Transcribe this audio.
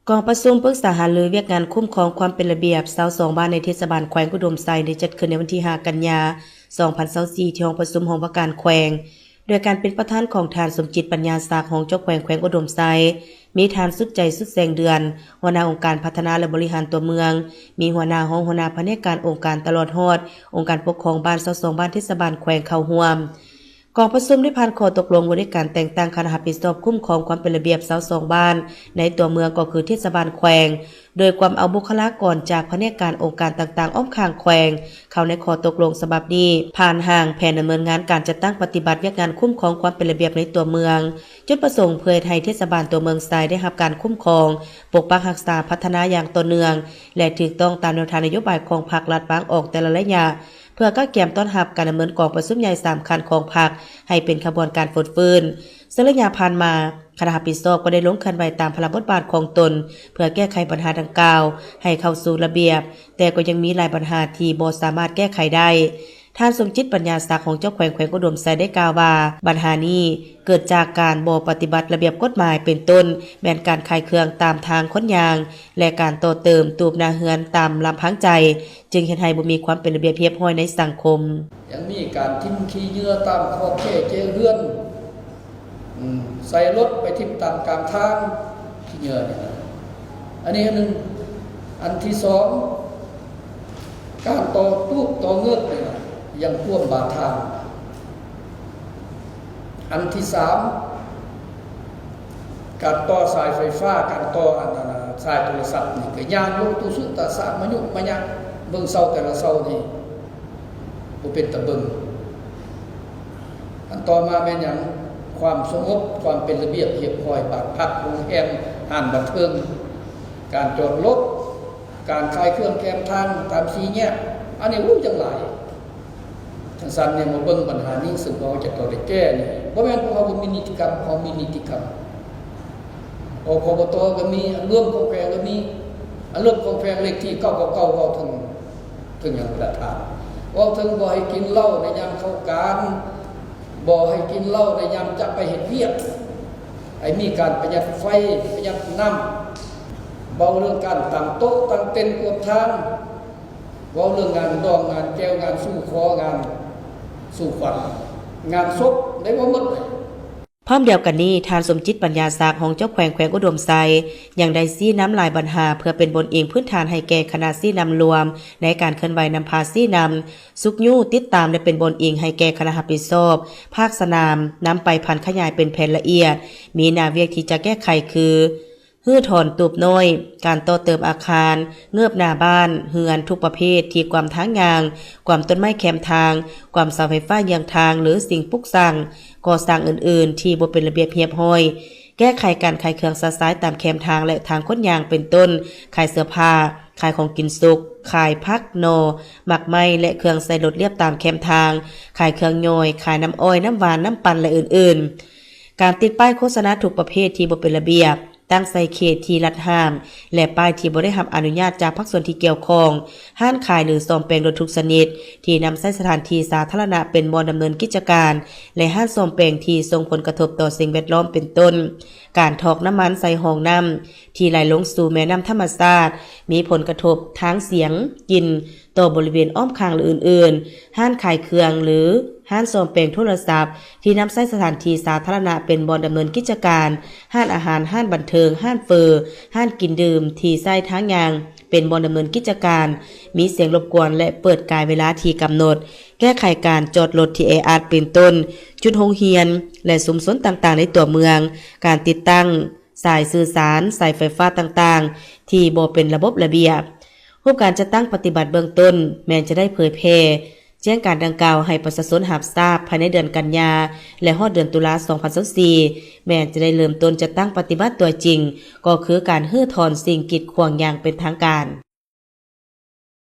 กองประชุมปรึกษาหารือเวียกงานคุ้มครองความเป็นระเบียบ22บ้านในเทศบาลแขวงอุดมไซได้จัดขึ้นในวันที่5กันยายน2024ที่ห้องประชุมห้องว่าการแขวงโดยการเป็นประธานของทานสมจิตปัญญาศักดิ์ของเจ้าแขวงอุดมไซมีทานสุดใจสุดแสงเดือนหัวหน้าองค์การพัฒนาและบริหารตัวเมืองมีหัวหน้าห้องหัวหน้าแผนกการองค์การตลอดฮอดองค์การปกครองบ้าน22บ้านเทศบาลแขวงเข้าร่วมกองประชุมได้ผ่านข้อตกลงว่าด้วยการแต่งตั้งคณะรับผิดชอบคุ้มครองความเป็นระเบียบ22บ้านในตัวเมืองก็คือเทศบาลแขวงโดยความเอาบุคลากรจากแผนกการองค์การต่างๆอ้อมข้างแขวงเข้าในข้อตกลงฉบับนี้ผ่านห่างแผนดำเนินงานการจัดตั้งปฏิบัติเวียกงานคุ้มครองความเป็นระเบียบในตัวเมืองจุดประสงค์เพื่อให้เทศบาลตัวเมืองทรายได้รับการคุ้มครองปกปักรักษาพัฒนาอย่างต่อเนื่องและถูกต้องตามแนวทางนโยบายของพรรครัฐบางออกแต่ละระยะเพื่อก้าวแก่มต้อนรับการดำเนินกองประชุมใหญ่3คันของพรรคให้เป็นขบวนการฝืดฟื้นซึ่งระยะผ่านมาคณะรับผิดชอบก็ได้ลงคันไว้ตามพระบทบาทของตนเพื่อแก้ไขปัญหาดังกล่าวให้เข้าสู่ระเบียบแต่ก็ยังมีหลายปัญหาที่บ่สามารถแก้ไขได้ท่านสมจิตปัญญาศักดิ์ของเจ้าแขวงอุดมไซได้กล่าวว่าปัญหานี้เกิดจากการบ่ปฏิบัติระเบียบกฎหมายเป็นต้นแม้นการขายเครื่องตามทางค้นยางและการต่อเติมตูบนาเฮือนตามลำพังใจจึงเฮ็ดให้บ่มีความเป็นระเบียบเรียบร้อยในสังคมยังมีการทิ้งขี้เยื่อตามขอบเขตเจเรือนใส่รถไปทิ้งตามกลางทางขี้เยื่อเนี่ยอันนี้อันหนึ่งอันที่สองการต่อตู้ต่อเงือกเนี่ยยังท่วมบาทางอันที่สามการต่อสายไฟฟ้าการต่อสายโทรศัพท์นี่ก็ยางลงตุสุตะสะมะยุมะยังเบิ่งเสาแต่ละเสานี่บ่เป็นตะเบิ่งอันต่อมาแม่นหยังความสงบความเป็นระเบียบเรียบร้อยบ้านพักโรงแรมห้างบันเทิงการจอดรถการขายเครื่องแคมทางตามสี่แยกอันนี้รู้จังหลายทางสันเนี่ยมาเบิ่งปัญหานี้ซึ่งเราจะต้องได้แก้นี่บ่แม่นพวกเขาบ่มีนิติกรรมเขามีนิติกรรมอบตก็มีอันร่วมของแขวงก็มีอันร่วมของแขวงเลขที่999ก็ถึงอย่างประธานว่าถึงบ่ให้กินเหล้าในยามเข้าการบ่ให้กินเหล้าในยามจะไปเฮ็ดเวียกให้มีการประหยัดไฟประหยัดน้ำเบาเรื่องการตั้งโต๊ะตั้งเต็นท์กวดทางเว้าเรื่องงานดองงานแก้วงานสู้คองานสู่ฝันงานศพได้บ่หมดพร้อมเดียวกันนี้ทานสมจิตปัญญาศักดิ์ของเจ้าแขวงอุดมไซยังได้ซี้น้ำลายบรรหาเพื่อเป็นบนอิงพื้นฐานให้แก่คณะซี้นำรวมในการเคลื่อนไหวนำพาซี้นำสุกยู่ติดตามและเป็นบนอิงให้แก่คณะรับผิดชอบภาคสนามนำไปพันขยายเป็นแผนละเอียดมีแนวเวียกที่จะแก้ไขคือฮื้อถอนตูบน้อยการต่อเติมอาคารเงือบหน้าบ้านเฮือนทุกประเภทที่ความทางยางความต้นไม้แคมทางความเสาไฟฟ้าเยียงทางหรือสิ่งปลูกสร้างก่อสร้างอื่นๆที่บ่เป็นระเบียบเรียบร้อยแก้ไขการขายเครื่องซักซ้ายตามแคมทางและทางค้นยางเป็นต้นขายเสื้อผ้าขายของกินสุกขายผักหน่อหมักไม้และเครื่องใส่รถเลียบตามแคมทางขายเครื่องย่อยขายน้ำอ้อยน้ำหวานน้ำปั่นและอื่นๆการติดป้ายโฆษณาทุกประเภทที่บ่เป็นระเบียบตั้งใส่เขตที่รัฐห้ามและป้ายที่บ่ได้รับอนุญาตจากภาคส่วนที่เกี่ยวข้องห้านขายหรือซ่อมแปลงรถทุกชนิดที่นำใช้สถานที่สาธารณะเป็นบ่อนดำเนินกิจการและห้านซ่อมแปลงที่ส่งผลกระทบต่อสิ่งแวดล้อมเป็นต้นการถอกน้ำมันใส่ห้องน้ำที่ไหลลงสู่แม่น้ำธรรมชาติมีผลกระทบทางเสียงกลิ่นต่อบริเวณอ้อมข้างหรืออื่นๆห้านขายเครื่องหรือห้านซ่อมแปลงโทรศัพท์ที่นำใช้สถานที่สาธารณะเป็นบ่อนดำเนินกิจการห้านอาหารห้านบันเทิงห้านเฟอร์ห้านกินดื่มที่ใช้ทางยางเป็นบ่อนดำเนินกิจการมีเสียงรบกวนและเปิดกายเวลาที่กำหนดแก้ไขการจอดรถที่แออัดเป็นต้นจุดโรงเรียนและชุมชนต่างๆในตัวเมืองการติดตั้งสายสื่อสารสายไฟฟ้าต่างๆที่บ่เป็นระบบระเบียบรูปการจะตั้งปฏิบัติเบื้องต้นแม้จะได้เผยแพร่แจ้งการดังกล่าวให้ประชาชนรับทราบภายในเดือนกันยาและฮอดเดือนตุลา2024แม้จะได้เริ่มต้นจะตั้งปฏิบัติตัวจริงก็คือการฮื้อถอนสิ่งกีดขวางอย่างเป็นทางการ